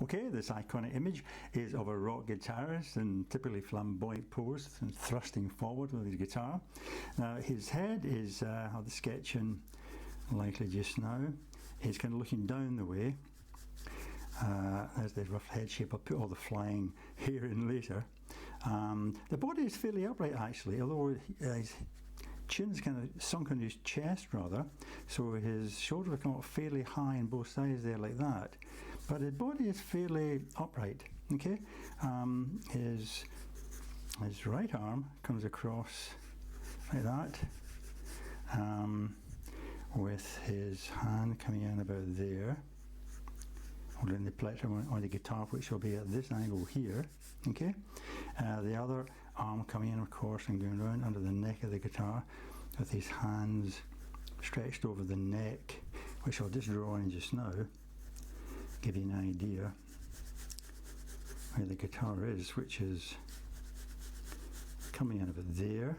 Okay, this iconic image is of a rock guitarist in typically flamboyant pose and thrusting forward with his guitar. Now his head is, I'll the sketch in likely just now, is kind of looking down the way. There's the rough head shape. I'll put all the flying hair in later. The body is fairly upright actually, although his chin's kind of sunk on his chest rather, so his shoulders come up fairly high on both sides there like that. But his body is fairly upright. Okay, his right arm comes across like that, with his hand coming in about there, holding the plectrum on the guitar, which will be at this angle here. Okay, the other arm coming in, of course, and going around under the neck of the guitar with his hands stretched over the neck, which I'll just draw in just now, give you an idea where the guitar is, which is coming in about there.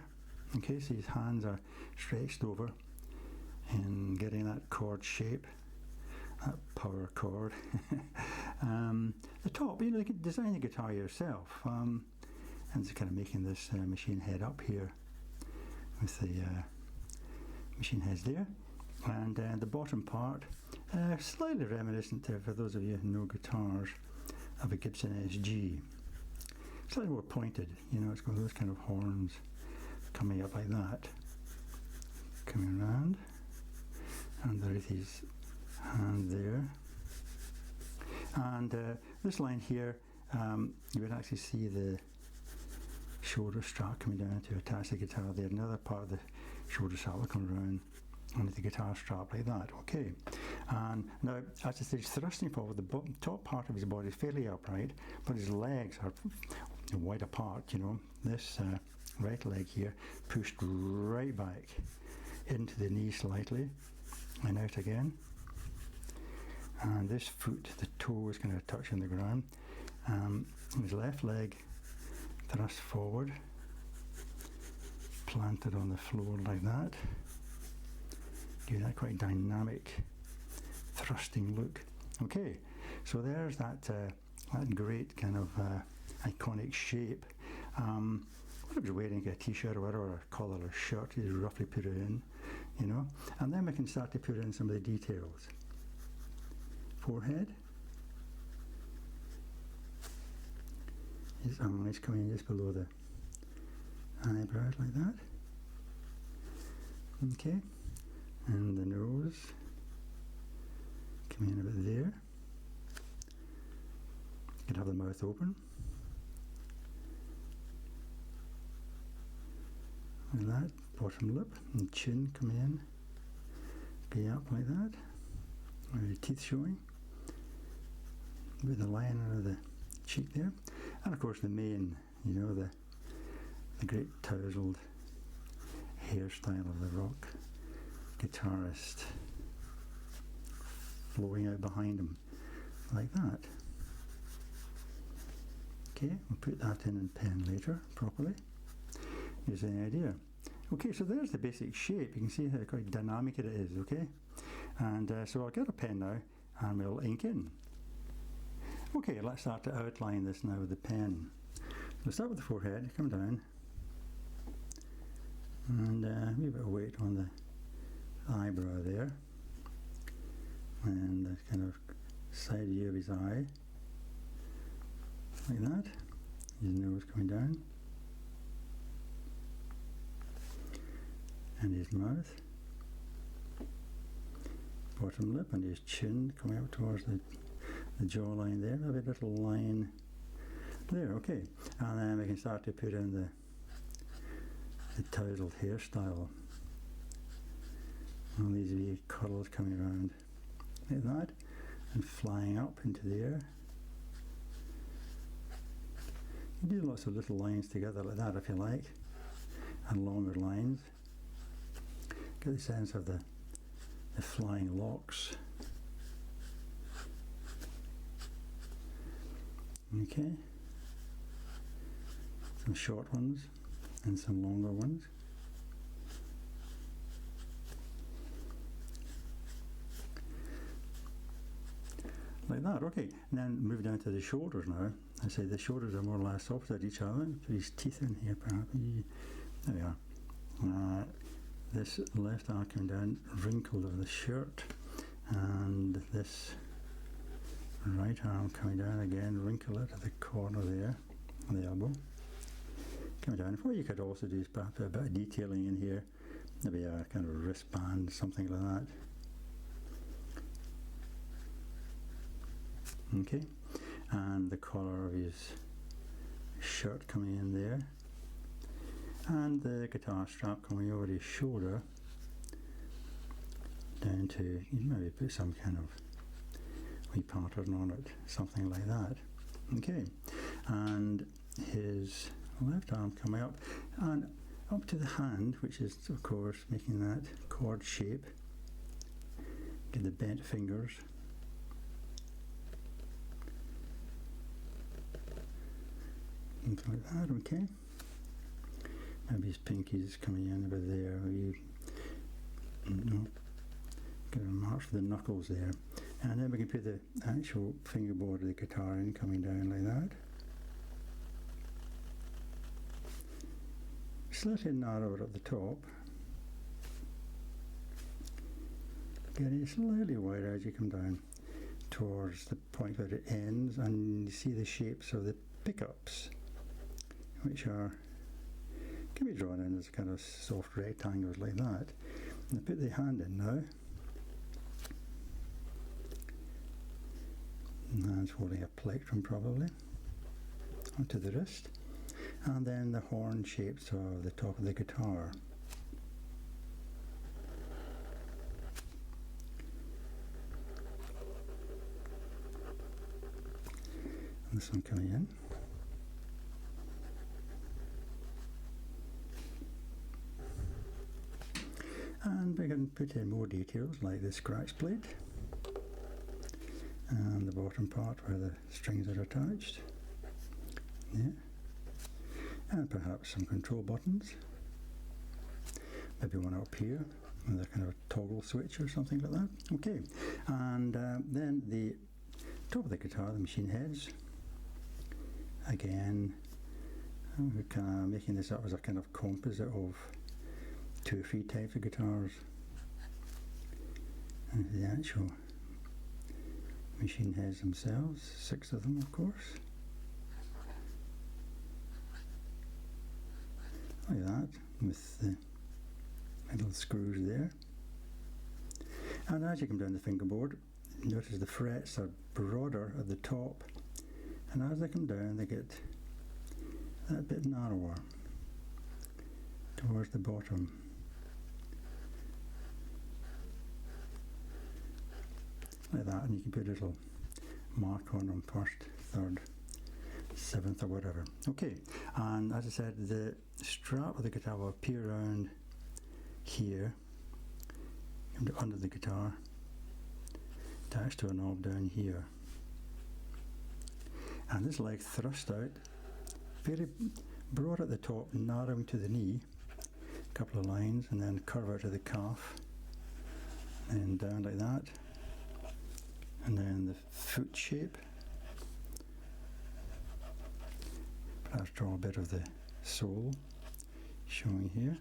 Okay, so his hands are stretched over and getting that chord shape, that power chord. The top, you know, you can design the guitar yourself, and it's kind of making this machine head up here with the machine heads there, and the bottom part slightly reminiscent of, for those of you who know guitars, of a Gibson SG, slightly more pointed, you know, it's got those kind of horns coming up like that, coming around underneath his hand there. And this line here, you would actually see the shoulder strap coming down to attach the guitar there. Another part of the shoulder strap will come around under the guitar strap like that. Okay, and now as I say, thrusting forward, the top part of his body is fairly upright, but his legs are wide apart. You know, this right leg here pushed right back into the knee slightly and out again. And this foot, the toe, is kind of touching the ground. His left leg thrust forward, planted on the floor like that. Give that quite dynamic, thrusting look. Okay, so there's that that great kind of iconic shape. What if you're wearing a t-shirt or whatever, or a collarless shirt, you roughly put it in, you know, and then we can start to put in some of the details. Forehead, his eyes coming in just below the eyebrows like that. Okay, and the nose coming in about there. You can have the mouth open like that. Bottom lip and chin coming in, be up like that, with the teeth showing, with the line under the cheek there, and of course the mane, you know, the great tousled hairstyle of the rock guitarist flowing out behind him like that. Okay, we'll put that in pen later properly. Gives you an idea. Okay, so there's the basic shape. You can see how quite dynamic it is. Okay, and so I'll get a pen now and we'll ink in. Okay, let's start to outline this now with the pen. We'll start with the forehead, come down, and a wee bit of weight on the eyebrow there, and the kind of side view of his eye, like that. His nose coming down, and his mouth, bottom lip, and his chin coming up towards the jawline there. Maybe a little line there. Okay, and then we can start to put in the tousled hairstyle. All these wee curls coming around like that and flying up into the air. You do lots of little lines together like that if you like, and longer lines. Get the sense of the flying locks. Okay, some short ones and some longer ones. like that. Okay, and then move down to the shoulders now. I say the shoulders are more or less opposite each other. Put his teeth in here, perhaps. There we are. This left arm coming down, wrinkled of the shirt, and this right arm coming down again, wrinkle it at the corner there, on the elbow. Coming down. What you could also do is perhaps a bit of detailing in here, maybe a kind of wristband, something like that. Okay, and the collar of his shirt coming in there, and the guitar strap coming over his shoulder down to, you maybe put some kind of wee pattern on it, something like that. Okay, and his left arm coming up and up to the hand, which is of course making that chord shape. Get the bent fingers. Things like that, okay. Maybe his pinky's coming in about there. No. Get a mark for the knuckles there. And then we can put the actual fingerboard of the guitar in, coming down like that. Slightly narrower at the top. Getting slightly wider as you come down towards the point where it ends, and you see the shapes of the pickups, which can be drawn in as kind of soft rectangles like that. And I put the hand in now. And the hand's holding a plectrum probably onto the wrist. And then the horn shapes of the top of the guitar. And this one coming in. And we can put in more details like the scratch plate and the bottom part where the strings are attached. Yeah. And perhaps some control buttons. Maybe one up here with a kind of a toggle switch or something like that. Okay, and then the top of the guitar, the machine heads. Again, we're kind of making this up as a kind of composite of 2 or 3 types of guitars. And the actual machine heads themselves, 6 of them of course. Like that, with the little screws there. And as you come down the fingerboard, notice the frets are broader at the top, and as they come down they get that bit narrower towards the bottom. Like that, and you can put a little mark on them, 1st, 3rd, 7th or whatever. Okay, and as I said, the strap of the guitar will appear around here, under the guitar, attached to a knob down here. And this leg thrust out, very broad at the top, narrowing to the knee, a couple of lines, and then curve out to the calf, and down like that. And then the foot shape. Perhaps draw a bit of the sole showing here.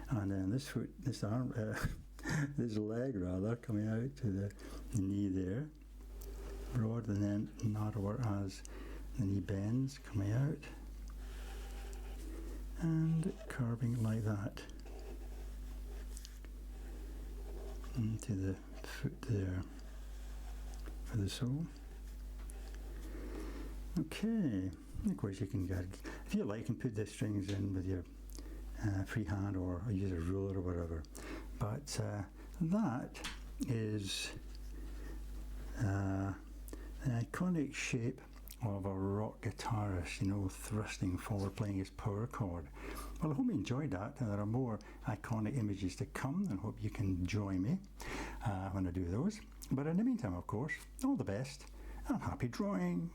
And then this foot, this arm, this leg rather, coming out to the knee there. Broad and then narrower as the knee bends, coming out. And curving like that. Into the foot there. For the sole. Okay, of course you can get, if you like, you can put the strings in with your free hand or use a ruler or whatever. But that is an iconic shape of a rock guitarist, you know, thrusting forward, playing his power chord. Well, I hope you enjoyed that, and there are more iconic images to come, and hope you can join me when I do those. But in the meantime, of course, all the best and happy drawing.